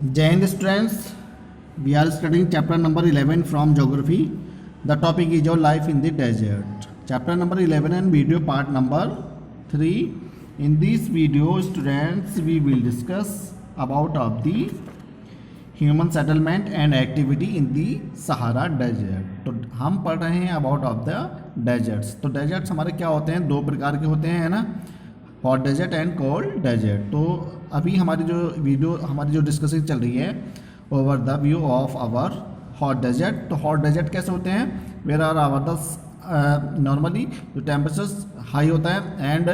Jai students, we are studying chapter number 11 from geography. The topic is your life in the desert. Chapter number 11 and video part number 3. In this video, students, we will discuss about of the human settlement and activity in the Sahara Desert. तो हम पढ़ रहे हैं about of the desserts. तो desserts हमारे क्या होते हैं, दो प्रकार के होते हैं, है ना, hot desert and cold desert. तो अभी हमारी जो डिस्कशन चल रही है over the view of our hot desert. तो हॉट डेजर्ट कैसे होते हैं, where are our the normally जो टेम्परेचर हाई होता है and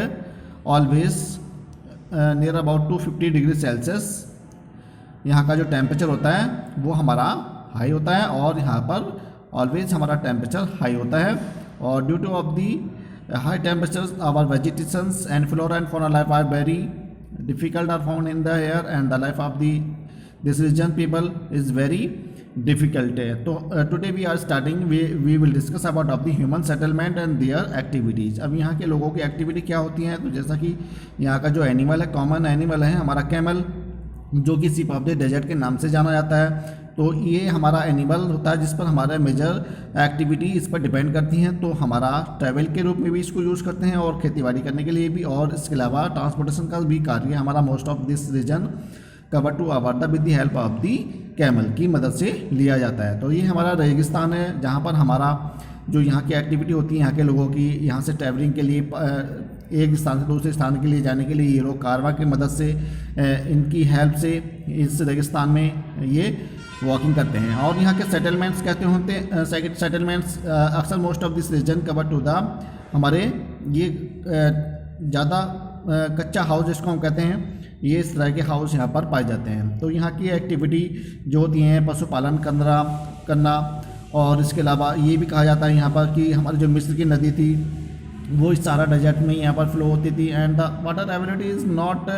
always near about 250 degree Celsius. यहाँ का जो टेम्परेचर होता है वो हमारा हाई होता है और यहाँ पर ऑलवेज हमारा टेम्परेचर हाई होता है. और due two of the high temperatures our vegetations and flora and fauna life are very difficult are found in the air and the life of this region people is very difficult. तो today we are starting we will discuss about of the human settlement and their activities. अब यहाँ के लोगों की activity क्या होती हैं, तो जैसा कि यहाँ का जो एनिमल है, कॉमन एनिमल है हमारा कैमल, जो कि सीप ऑफ द डेजर्ट के नाम से जाना जाता है. तो ये हमारा एनिमल होता है जिस पर हमारा मेजर एक्टिविटी इस पर डिपेंड करती हैं. तो हमारा ट्रैवल के रूप में भी इसको यूज़ करते हैं और खेतीबाड़ी करने के लिए भी, और इसके अलावा ट्रांसपोर्टेशन का भी कार्य हमारा most of this region cover to our the with the help of the camel की मदद से लिया जाता है. तो ये हमारा रेगिस्तान है जहाँ पर हमारा जो यहाँ की एक्टिविटी होती है, यहाँ के लोगों की यहाँ से ट्रैवलिंग के लिए एक स्थान से दूसरे स्थान के लिए जाने के लिए ये लोग कारवा की मदद से इनकी हेल्प से इस रेगिस्तान में ये वॉकिंग करते हैं. और यहाँ के सेटलमेंट्स कहते होते हैं सेटलमेंट्स अक्सर most of this region cover to the हमारे ये ज़्यादा कच्चा हाउस जिसको हम कहते हैं, ये इस तरह के हाउस यहाँ पर पाए जाते हैं. तो यहाँ की एक्टिविटी जो होती हैं पशुपालन करना और इसके अलावा ये भी कहा जाता है यहाँ पर कि हमारी जो मिस्र की नदी थी वो इस सारा डेजर्ट में यहाँ पर फ्लो होती थी and the water availability is not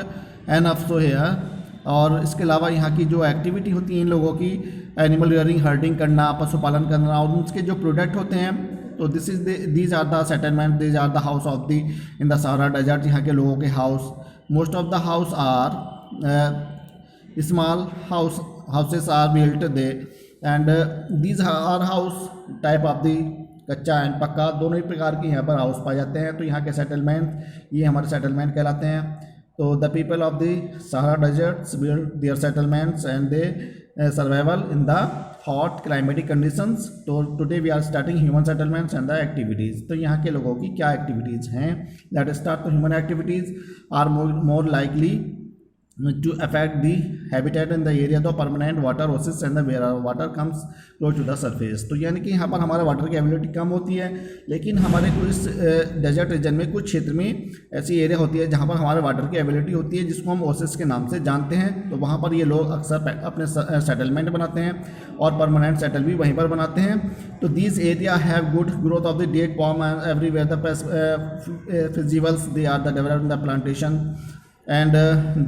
enough so here. और इसके अलावा यहाँ की जो एक्टिविटी होती है इन लोगों की एनिमल रियरिंग, हर्डिंग करना, पशुपालन करना और उसके जो प्रोडक्ट होते हैं, तो these are the settlement, these are the house of the in the Sahara desert. यहाँ के लोगों के house, most of the house are small houses are built they and these are house type of the kachcha and pucca, दोनों ही प्रकार के यहाँ पर house पाए जाते हैं. तो यहाँ के सेटलमेंट, ये हमारे सेटलमेंट कहलाते हैं. तो the people of the Sahara deserts build their settlements and they survival in the hot climatic conditions. तो today we are starting human settlements and the activities. तो यहाँ के लोगों की क्या एक्टिविटीज़ हैं, लेट अस स्टार्ट. तो human activities are more likely to affect the habitat in the area the permanent water oasis and the where water comes close to the surface. तो यानी कि यहाँ पर हमारा वाटर की अवेलेबिलिटी कम होती है, लेकिन हमारे कुछ डेजर्ट रीजन में कुछ क्षेत्र में ऐसी एरिया होती है जहाँ पर हमारे वाटर की अवेलेबिलिटी होती है जिसको हम ओसिस के नाम से जानते हैं. तो वहाँ पर ये लोग अक्सर अपने सेटलमेंट बनाते हैं और परमानेंट सेटल भी वहीं पर बनाते हैं. तो these area have good growth of the date palm and everywhere the festivals they are the developed the plantation and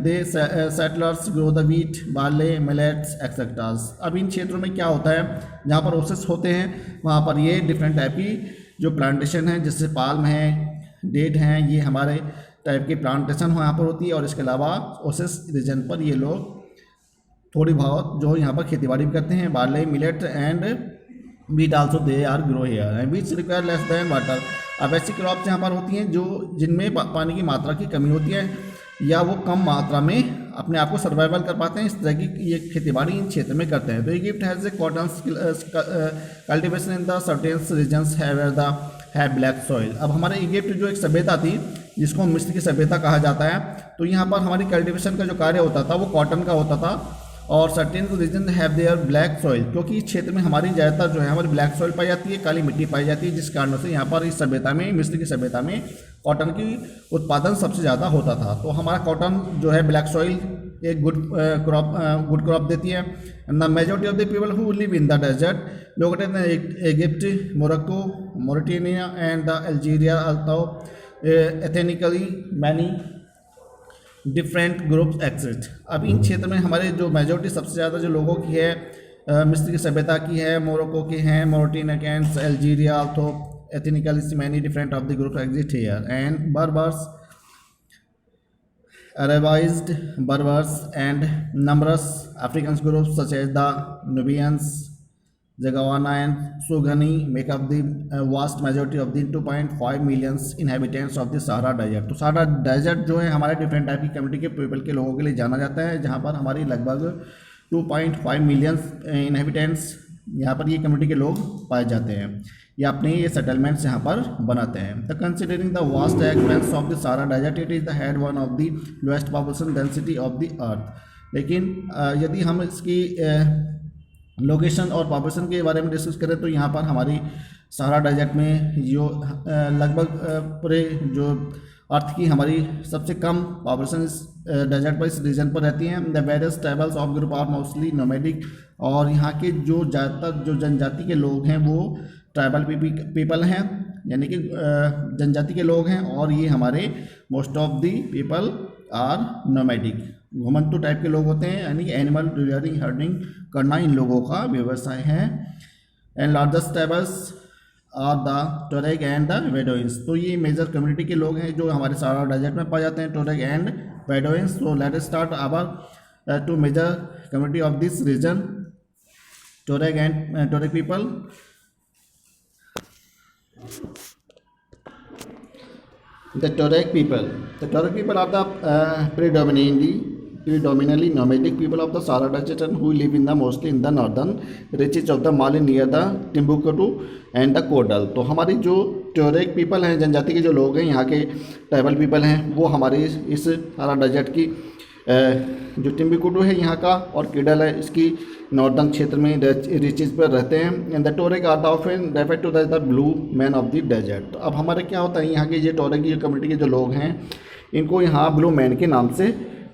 they settlers grow the wheat, barley, millets etcetera. अब इन क्षेत्रों में क्या होता है, जहाँ पर ओसिस होते हैं वहाँ पर ये डिफरेंट टाइप की जो प्लांटेशन है, जैसे पाल्म है, डेट हैं, ये हमारे टाइप की प्लांटेशन यहाँ पर होती है. और इसके अलावा ओसिस रीजन पर ये लोग थोड़ी बहुत जो यहाँ पर खेतीबाड़ी भी करते हैं, barley, millet and wheat also they are grow here and which require less than water. अब ऐसी क्रॉप्स यहाँ पर होती हैं जो जिनमें पानी की मात्रा की कमी होती है या वो कम मात्रा में अपने आप को सर्वाइवल कर पाते हैं, इस तरह की ये खेतीबाड़ी इन क्षेत्र में करते हैं. तो Egypt has a cotton cultivation in the certain regions have black soil. अब हमारे इजिप्ट जो एक सभ्यता थी जिसको मिस्र की सभ्यता कहा जाता है, तो यहाँ पर हमारी कल्टिवेशन का जो कार्य होता था वो कॉटन का होता था और certain region have their black soil, क्योंकि इस क्षेत्र में हमारी ज़्यादातर जो है हमारी ब्लैक सॉइल पाई जाती है, काली मिट्टी पाई जाती है, जिस कारण से यहाँ पर इस सभ्यता में, मिस्र की सभ्यता में कॉटन की उत्पादन सबसे ज़्यादा होता था. तो हमारा कॉटन जो है ब्लैक सॉइल एक गुड क्रॉप देती है. And the majority of the people who live in the desert located in Egypt, Morocco, Mauritania and the Algeria although ethnically many different groups exist. अब इन क्षेत्र में हमारे जो मेजॉरिटी सबसे ज़्यादा जो लोगों की है मिस्र की सभ्यता की है, मोरक्को की हैं, Mauritania, Algeria although ethnically many different of the groups exist here and Berbers Arabized Berbers and numerous African groups such as the Nubians, Zagawana and Sugani make up the vast majority of the 2.5 million inhabitants of the Sahara Desert। तो Sahara Desert जो है हमारे different type की community के people के लोगों के लिए जाना जाता है, जहाँ पर हमारी लगभग 2.5 मिलियन इनहेबिटेंट्स यहाँ पर ये कम्युनिटी के लोग पाए जाते हैं या अपने ये सेटलमेंट्स यहाँ पर बनाते हैं। The considering the vast expanse of the Sahara desert it is the head one of the lowest population density of the earth. लेकिन यदि हम इसकी लोकेशन और पॉपुलेशन के बारे में डिस्कस करें तो यहाँ पर हमारी सारा डेजर्ट में जो लगभग पूरे जो अर्थ की हमारी सबसे कम पॉपुलेशन इस डेजर्ट पर, इस रीजन पर रहती हैं। The various tribals of group are mostly nomadic, और यहाँ के जो ज़्यादातर जो जनजाति के लोग हैं वो ट्राइबल पीपल हैं, यानी कि जनजाति के लोग हैं, और ये हमारे most of the people are nomadic, घुमंतु टाइप के लोग होते हैं, यानी कि एनिमल रियरिंग हर्डिंग करना इन लोगों का व्यवसाय है। And largest tribals are the Tuareg and the Bedouins. तो ये मेजर कम्युनिटी के लोग हैं जो हमारे सारा डेजर्ट में पाए जाते हैं, टोरेग एंड बेडोइंस। तो let us start our two major community of this region, Tuareg and Tuareg people. The Tuareg people. The Tuareg people are the predominantly nomadic people of the Sahara Desert and who live in the mostly in the northern reaches of the Mali near the Timbuktu and the Kodal। तो हमारी जो टोरेग people हैं, जनजाति के जो लोग हैं, यहाँ के ट्राइबल पीपल हैं, वो हमारे इस सारा डेजर्ट की जो टिम्बुक्टू है यहाँ का और किडल है इसकी नॉर्दर्न क्षेत्र में रीचेज पर रहते हैं। And the Tuareg are often referred to the blue man of the desert. तो अब हमारे क्या होता है, यहाँ के ये टोरेग की कम्युनिटी के जो लोग हैं इनको यहाँ ब्लू मैन के नाम से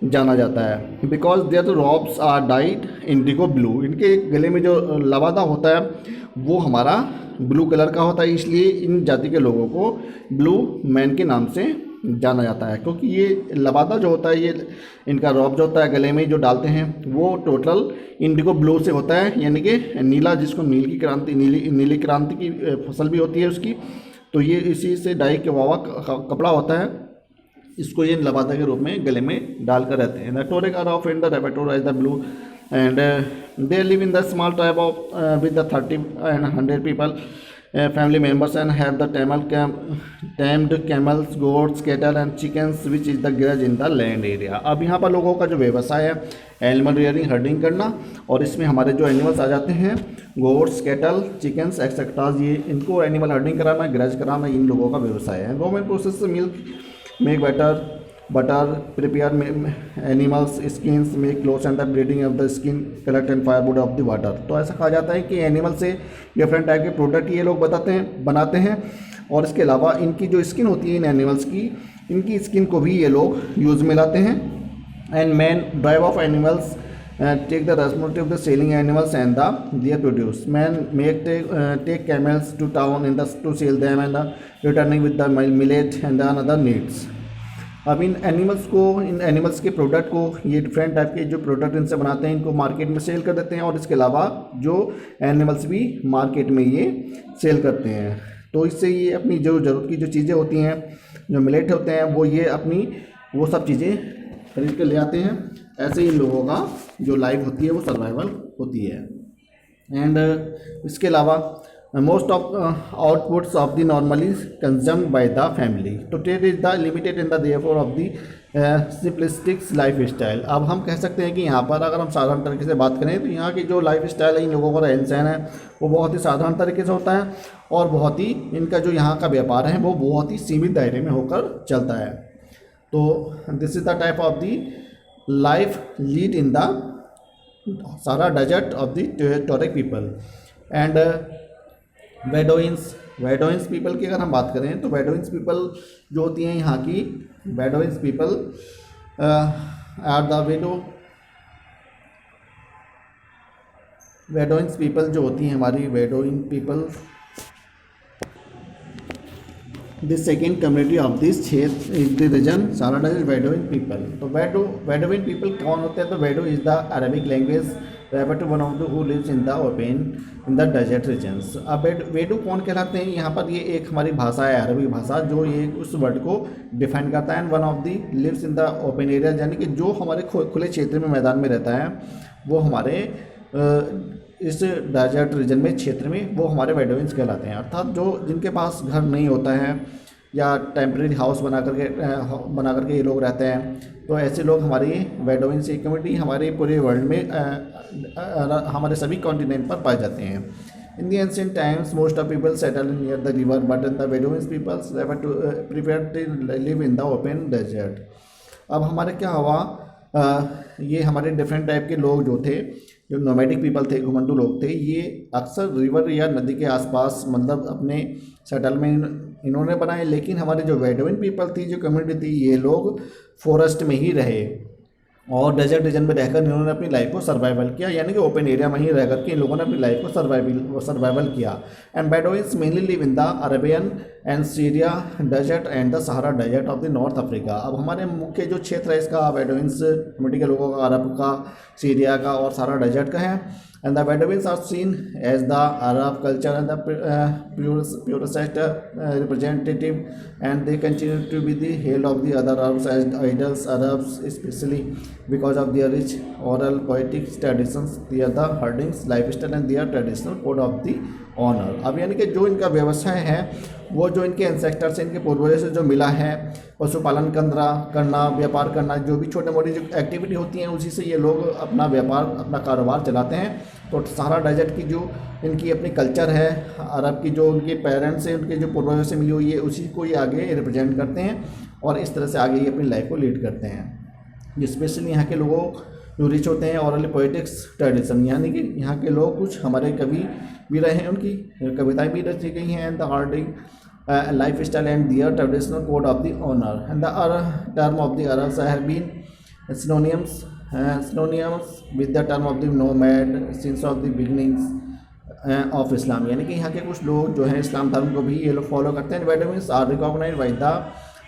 जाना जाता है, because their robes are dyed indigo blue. इनके गले में जो लबादा होता है वो हमारा ब्लू कलर का होता है, इसलिए इन जाति के लोगों को ब्लू मैन के नाम से जाना जाता है, क्योंकि ये लबादा जो होता है, ये इनका रॉब जो होता है गले में जो डालते हैं वो टोटल इंडिगो ब्लू से होता है, यानी कि नीला, जिसको नील की क्रांति, नीली क्रांति की फसल भी होती है उसकी। तो ये इसी से डाई के वावा कपड़ा होता है, इसको ये लबादा के रूप में गले में डालकर रहते हैं। The Tuareg are of in the repertoire as the blue and they live in the small tribe of with the 30 and 100 people family members and have the tamed camels, goats, cattle and chickens which is the grazed in the land area। अब यहाँ पर लोगों का जो व्यवसाय है animal rearing herding करना, और इसमें हमारे जो एनिमल्स आ जाते हैं गोट्स, कैटल, चिकन्स एक्सेट्राज, ये इनको एनिमल हर्डिंग कराना, ग्रेज कराना इन लोगों का व्यवसाय है। Government process milk, make butter, prepare animals skins, make clothes and the breeding of the skin, collect and firewood of the water. तो ऐसा कहा जाता है कि एनिमल से डिफरेंट टाइप के प्रोडक्ट ये लोग बनाते हैं, और इसके अलावा इनकी जो स्किन होती है इन एनिमल्स की, इनकी स्किन को भी ये लोग यूज़ में लाते हैं। And man drive of animals take the responsibility of the selling animals and their produce। Man take camels to town to sell them and returning with the millet and the another needs। अब इन animals के product को, ये different type के जो product इनसे बनाते हैं, इनको मार्केट में सेल कर देते हैं, और इसके अलावा जो एनिमल्स भी मार्केट में ये सेल करते हैं। तो इससे ये अपनी जो ज़रूरत की जो चीज़ें होती हैं, जो मिलेट होते हैं, वो ये अपनी वो सब चीज़ें खरीद कर ले आते हैं। ऐसे ही लोगों का जो लाइफ होती है वो सर्वाइवल होती है। एंड इसके अलावा most of outputs of the normally consumed by the family. तो trade is the limited in the therefore of the simplistic life style. अब हम कह सकते हैं कि यहाँ पर अगर हम साधारण तरीके से बात करें तो यहाँ की जो लाइफ स्टाइल है, इन लोगों का रहन सहन है, वो बहुत ही साधारण तरीके से होता है, और बहुत ही इनका जो यहाँ का व्यापार है वो बहुत ही सीमित दायरे में होकर चलता है। तो this is the type of the life lead in the Sahara desert of the Tuareg people. And Bedouins people की अगर हम बात करें तो बेडोइंस पीपल जो होती हैं यहाँ की, Bedouins people are the Bedouins people जो होती हैं हमारी Bedouin people, the second community of this क्षेत्र is the region Sahara desert Bedouin people. तो बेडोइन पीपल कौन होते हैं? तो Bedu is the Arabic language refer to one of the who lives in the open in the desert regions. अब Bedu कौन कहलाते हैं? यहाँ पर ये एक हमारी भाषा है, अरबी भाषा, जो ये उस वर्ड को डिफाइन करता है। And one of the lives in the open area, यानी कि जो हमारे खुले क्षेत्र में मैदान में रहता है वो हमारे इस डेजर्ट रीजन में क्षेत्र में वो हमारे बेडोइंस कहलाते हैं। अर्थात जो जिनके पास घर नहीं होता है या टेम्परेरी हाउस बना करके ये लोग रहते हैं, तो ऐसे लोग हमारी बेडोइंस एक कम्युनिटी हमारे पूरे वर्ल्ड में हमारे सभी कॉन्टिनेंट पर पाए जाते हैं। In the ancient times most of people settle near the river, but the Bedouins peoples prefer to live in the open desert. अब हमारे क्या हुआ, ये हमारे डिफरेंट टाइप के लोग जो थे, जो नोमैडिक पीपल थे, घुमंतू लोग थे, ये अक्सर रिवर या नदी के आसपास मतलब अपने सेटलमेंट इन्होंने बनाए। लेकिन हमारे जो बेडोइन पीपल थी, जो कम्युनिटी थी, ये लोग फॉरेस्ट में ही रहे और डेजर्ट रीजन में रहकर इन्होंने अपनी लाइफ को सर्वाइवल किया, यानी कि ओपन एरिया में ही रह करके इन लोगों ने अपनी लाइफ को सर्वाइवल किया। And Bedouins mainly live in the Arabian and Syria desert and the Sahara desert of the North Africa. अब हमारे मुख्य जो क्षेत्र है इसका बेडोइंस कम्युनिटी के लोगों का, अरब का, सीरिया का और सहारा डेजर्ट का है। And the Bedouins are seen as the Arab culture and the purest representative, and they continue to be the hailed of the other Arabs as idols. Arabs, especially because of their rich oral poetic traditions, their the herdings lifestyle and their traditional code of the honor। अब यानी कि जो इनका व्यवसाय है वो जो इनके एंसेस्टर से, इनके पूर्वजों से जो मिला है, पशुपालन करना, व्यापार करना, जो भी छोटे मोटी जो एक्टिविटी होती हैं उसी से ये लोग अपना व्यापार, अपना कारोबार चलाते हैं। तो सहारा डेजर्ट की जो इनकी अपनी कल्चर है, अरब की जो उनके पेरेंट्स हैं, उनके जो पूर्वजों से मिली हुई है, उसी को ये आगे रिप्रेजेंट करते हैं और इस तरह से आगे ये अपनी लाइफ को लीड करते हैं। स्पेशली यहाँ के लोगों जो रिच होते हैं ऑरल पोएटिक्स ट्रेडिशन, यानी कि यहाँ के लोग कुछ हमारे कवि भी रहे हैं, उनकी कविताएं भी रची गई हैं। And the hardy life style and their traditional code of the honour and the term of the Arabs have been synonymous with the term of the nomad since of the beginnings of Islam। यानी कि यहाँ के कुछ लोग जो हैं इस्लाम धर्म को भी ये लोग फॉलो करते हैं। Bedouins are recognised by the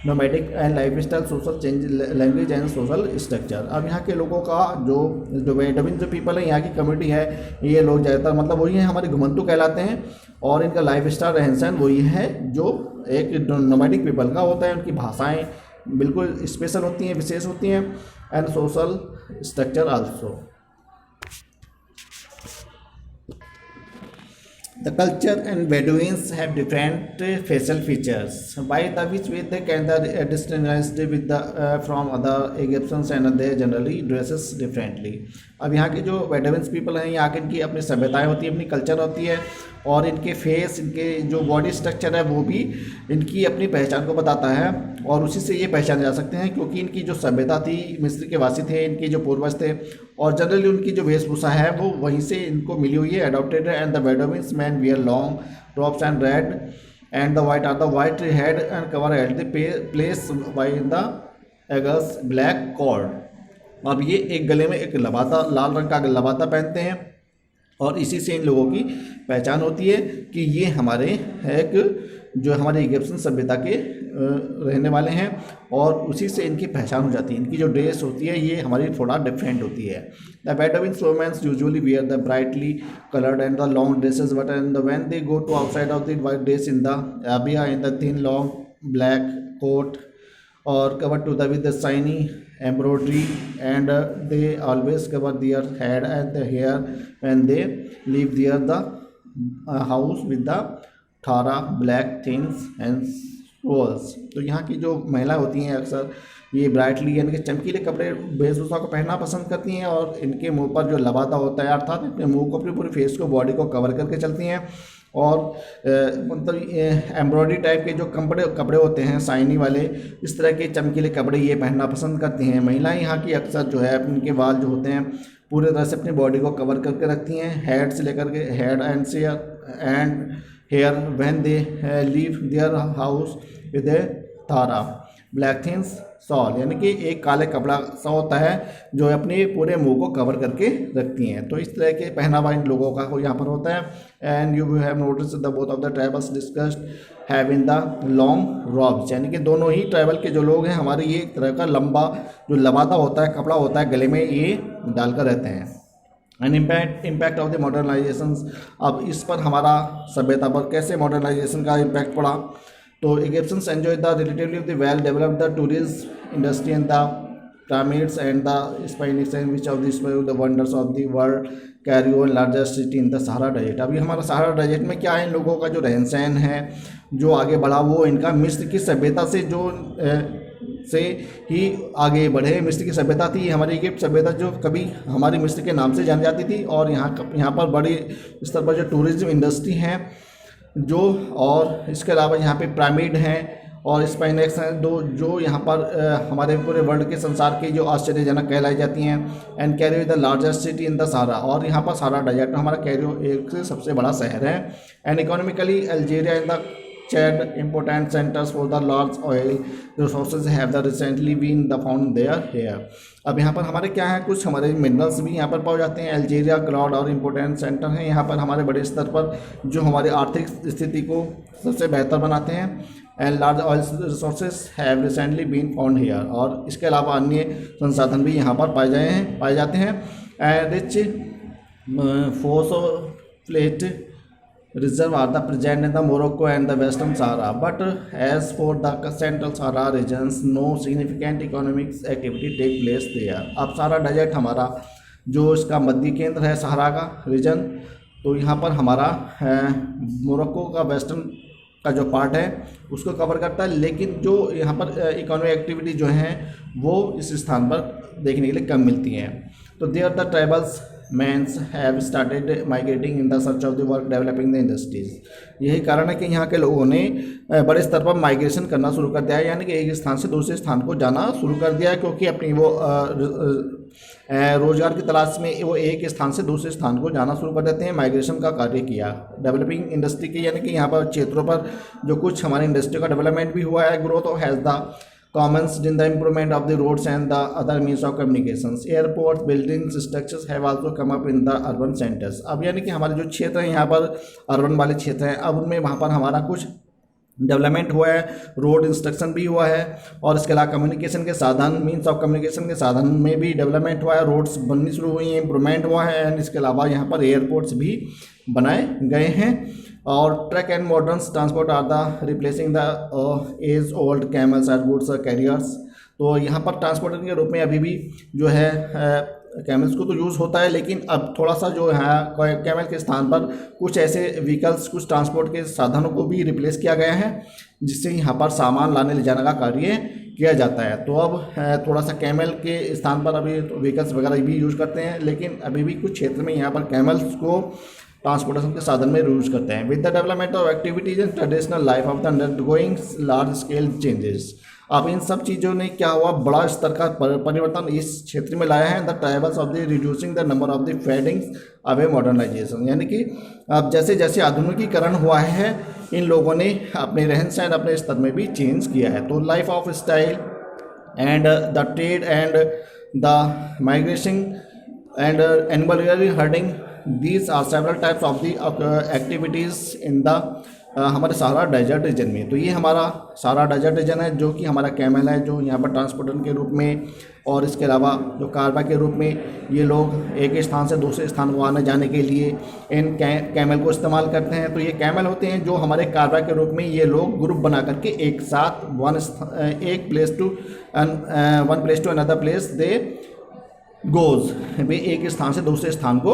nomadic and life style, social change, language and social structure. अब यहाँ के लोगों का जो बेडोइन जो पीपल है, यहाँ की कम्युनिटी है, ये लोग ज़्यादातर मतलब वही हैं, हमारे घुमंतू कहलाते हैं और इनका लाइफ स्टाइल, रहन सहन वही है जो एक नोमैडिक पीपल का होता है। उनकी भाषाएँ बिल्कुल स्पेशल होती हैं, विशेष होती हैं। And social structure also. The culture and Bedouins have different facial features, by the which way they can distinguished with the from other Egyptians, and they generally dresses differently। अब यहाँ के जो बेडोइंस पीपल हैं, यहाँ के इनकी अपनी सभ्यताएं होती है, अपनी कल्चर होती है और इनके फेस, इनके जो बॉडी स्ट्रक्चर है वो भी इनकी अपनी पहचान को बताता है और उसी से ये पहचाने जा सकते हैं, क्योंकि इनकी जो सभ्यता थी, मिस्र के वासी थे, इनके जो पूर्वज थे और जनरली उनकी जो वेशभूषा है वो वहीं से इनको मिली हुई है, अडॉप्टेड है। And the Bedouins man wear long robes and red and the white are the white head and cover at the place by the एगस ब्लैक कॉर्ड। अब ये एक गले में एक लबाता, लाल रंग का लबाता पहनते हैं और इसी से इन लोगों की पहचान होती है कि ये हमारे एक जो हमारे इजिप्शियन सभ्यता के रहने वाले हैं और उसी से इनकी पहचान हो जाती है। इनकी जो ड्रेस होती है ये हमारी थोड़ा डिफरेंट होती है। The Bedouins womens usually wear the brightly coloured and the long dresses, but and when they go to outside of the white dress in the abaya in the thin long black coat और covered to the with the shiny embroidery, and they always cover their head and the hair when they leave their the house with the thara black things and shawls। तो यहाँ की जो महिला होती हैं अक्सर ये ब्राइटली यानी कि चमकीले कपड़े वेशभूषा को पहनना पसंद करती हैं और इनके मुंह पर जो लबादा होता है, अर्थात अपने मुंह को, अपने पूरे फेस को, बॉडी को कवर करके चलती हैं और मतलब एम्ब्रॉयडरी टाइप के जो कपड़े होते हैं शाइनी वाले, इस तरह के चमकीले कपड़े ये पहनना पसंद करती हैं। महिलाएं यहाँ की अक्सर जो है इनके बाल जो होते हैं पूरे तरह से अपनी बॉडी को कवर करके रखती हैं, हेड से लेकर के head and hair when they leave their house with a थारा ब्लैक थिंस सॉल, यानी कि एक काले कपड़ा सा होता है जो अपने पूरे मुंह को कवर करके रखती हैं। तो इस तरह के पहनावा इन लोगों का यहाँ पर होता है। And you have notice the both of the tribals discussed have in the long robes, यानी कि दोनों ही ट्राइबल के जो लोग हैं हमारे ये एक तरह का लंबा जो लबादा होता है, कपड़ा होता है गले में, ये डालकर रहते हैं। And impact of the modernisation. अब इस पर हमारा सभ्यता पर कैसे मॉडर्नाइजेशन का इम्पैक्ट पड़ा। तो Egyptians enjoy the relatively the well developed the tourism industry and the pyramids and the Sphinx and which of these were the wonders of the world carry on largest city in the Sahara Desert। अभी हमारा Sahara desert में क्या है, इन लोगों का जो रहन सहन है जो आगे बढ़ा वो इनका मिस्र की सभ्यता से से ही आगे बढ़े। मिस्र की सभ्यता थी हमारी इजिप्ट सभ्यता जो कभी हमारी मिस्र के नाम से जानी जाती थी, और यहाँ पर बड़ी स्तर पर जो टूरिज्म इंडस्ट्री है जो, और इसके अलावा यहाँ पे पिरामिड हैं और स्पाइनेक्स हैं जो यहाँ पर हमारे पूरे वर्ल्ड के संसार की जो आश्चर्यजनक कहलाई जाती हैं। And Cairo the largest city in the Sahara, और यहाँ पर सहारा डेजर्ट हमारा कैरियो एक से सबसे बड़ा शहर है। And economically Algeria in the Chad important centers for the large oil resources have the recently been found there here। अब यहाँ पर हमारे क्या है, कुछ हमारे मिनरल्स भी यहाँ पर पाए जाते हैं। अल्जीरिया क्राउड और इम्पोर्टेंट सेंटर हैं यहाँ पर हमारे बड़े स्तर पर जो हमारी आर्थिक स्थिति को सबसे बेहतर बनाते हैं। And large oil resources have recently been found here, और इसके अलावा अन्य संसाधन भी यहाँ पर पाए जाते हैं। And rich phosphate reserve are the present in the Morocco and the Western Sahara, but as for the Central Sahara regions, no significant economic activity take place there। अब सारा डेजर्ट हमारा जो इसका मध्य केंद्र है सहारा का रीजन, तो यहाँ पर हमारा मोरक्को का वेस्टर्न का जो पार्ट है उसको कवर करता है, लेकिन जो यहाँ पर इकोनॉमिक एक्टिविटी जो हैं वो इस स्थान पर देखने के लिए कम मिलती हैं। तो there the tribals mans have started migrating in the search of the work developing the industries. यही कारण है कि यहाँ के लोगों ने बड़े स्तर पर माइग्रेशन करना शुरू कर दिया है, यानी कि एक स्थान से दूसरे स्थान को जाना शुरू कर दिया है, क्योंकि अपनी वो रोजगार की तलाश में वो एक स्थान से दूसरे स्थान को जाना शुरू कर देते हैं। माइग्रेशन का कार्य किया डेवलपिंग इंडस्ट्री के, यानी कि यहाँ पर क्षेत्रों पर जो कुछ हमारी इंडस्ट्री का डेवलपमेंट भी हुआ है। Growth of has the comments in the improvement of the roads and the other means of communications। airports, buildings, structures have also come up in the urban centers। अब यानी कि हमारे जो क्षेत्र हैं यहाँ पर अर्बन वाले क्षेत्र हैं, अब उनमें वहाँ पर हमारा कुछ डेवलपमेंट हुआ है, रोड इंस्ट्रक्शन भी हुआ है, और इसके अलावा कम्युनिकेशन के साधन मीन्स ऑफ कम्युनिकेशन के साधन में भी डेवलपमेंट हुआ है, रोड्स बननी शुरू हुई हैं, इम्प्रूवमेंट हुआ है। एंड इसके अलावा यहाँ पर एयरपोर्ट्स भी बनाए गए हैं। और truck and modern transport are the replacing the as old camels as goods carriers. तो यहाँ पर ट्रांसपोर्टर के रूप में अभी भी जो है कैमल्स को तो यूज़ होता है, लेकिन अब थोड़ा सा जो है कैमल के स्थान पर कुछ ऐसे व्हीकल्स, कुछ ट्रांसपोर्ट के साधनों को भी रिप्लेस किया गया है, जिससे यहाँ पर सामान लाने ले जाने का कार्य किया जाता है। तो अब थोड़ा सा कैमल के स्थान पर अभी व्हीकल्स वगैरह भी यूज़ करते हैं, लेकिन अभी भी कुछ क्षेत्र में यहाँ पर कैमल्स को ट्रांसपोर्टेशन के साधन में यूज करते हैं। With the development of activities and traditional life of the undergoing large scale changes. अब इन सब चीज़ों ने क्या हुआ, बड़ा स्तर का परिवर्तन इस क्षेत्र में लाया है। The tribals of the reducing the number of the fadings away modernisation, यानी कि अब जैसे जैसे आधुनिकीकरण हुआ है इन लोगों ने अपने रहन सहन अपने स्तर में भी चेंज किया है। तो life of style and the trade and the migration and animal herding, these are several types of the activities in the हमारे सहारा डेजर्ट रीजन में। तो ये हमारा सहारा डेजर्ट रीजन है, जो कि हमारा कैमल है जो यहाँ पर ट्रांसपोर्टर के रूप में, और इसके अलावा जो कारवा के रूप में ये लोग एक स्थान से दूसरे स्थान को आने जाने के लिए इन कैमल को इस्तेमाल करते हैं। तो ये कैमल होते हैं जो हमारे कारवा के रूप में ये लोग ग्रुप बना करके एक साथ one place to another place they goes, वे एक स्थान से दूसरे स्थान को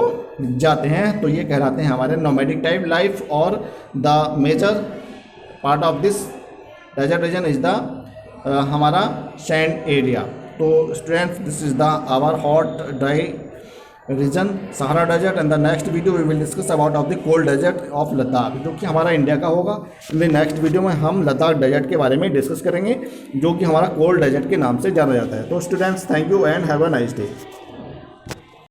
जाते हैं। तो ये कहलाते हैं हमारे नोमैडिक टाइप लाइफ। और the major part of this desert region is the हमारा सैंड एरिया। तो students, this is the our hot dry region Sahara desert. And the next video we will discuss about of the cold desert of Ladakh, जो कि हमारा India का होगा। In the next video में हम Ladakh desert के बारे में डिस्कस करेंगे, जो कि हमारा कोल्ड डेजर्ट के नाम से जाना जाता है। तो students, thank you and have a nice day.